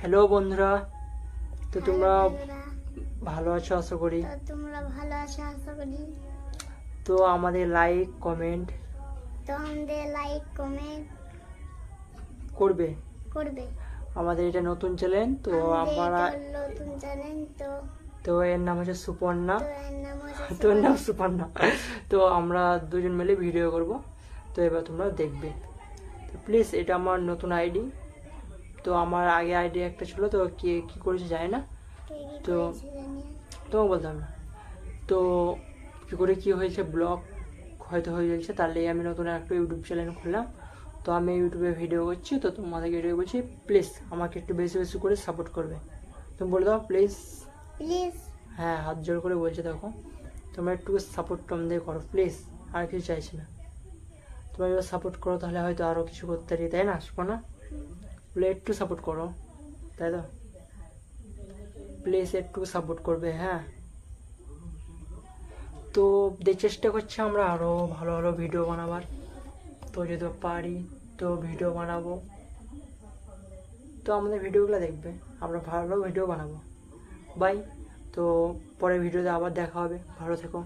Hello বন্ধুরা, তো তোমরা বন্ধুরা, ভালো আছো আশা করি। তোমরা ভালো আছো আশা করি। তো আমাদের লাইক কমেন্ট আমাদের লাইক কমেন্ট করবে। করবে। আমাদের এটা নতুন চ্যানেল, তো আমরা নতুন চ্যানেল, তো এর নাম হচ্ছে সুপর্ণা। এর নাম হচ্ছে তোর নাম সুপর্ণা। তো আমরা দুজন মিলে ভিডিও করব, তো এবার তোমরা দেখবে। তো প্লিজ, এটা আমার নতুন আইডি। তো আমার আগে আইডি একটা ছিল, তো কে কী করেছে জানি না, তো তোমাকে বলতাম না। তো কী করে কী হয়েছে, ব্লগ হয়তো হয়ে যাচ্ছে, তাহলে আমি নতুন একটা ইউটিউব চ্যানেল খুললাম। তো আমি ইউটিউবে ভিডিও করছি, তো তোমাদেরকে এটাই বলছি, প্লিজ আমাকে একটু বেশি বেশি করে সাপোর্ট করবে। তুমি বলে দাও প্লিজ। প্লিজ। হ্যাঁ, হাত জোর করে বলছে, দেখো তোমরা একটু সাপোর্ট আমাদের করো প্লিজ, আর কিছু চাইছি না। তোমরা যদি সাপোর্ট করো তাহলে হয়তো আরও কিছু করতে পারি, তাই না না বলে একটু সাপোর্ট করো, তাই তো? প্লিজ একটু সাপোর্ট করবে, হ্যাঁ। তো চেষ্টা করছি আমরা আরও ভালো ভালো ভিডিও বানাবার। তো যদি পারি তো ভিডিও বানাবো, তো আমাদের ভিডিওগুলো দেখবে, আমরা ভালো ভিডিও বানাবো। বাই। তো পরের ভিডিওতে আবার দেখা হবে, ভালো থেকো।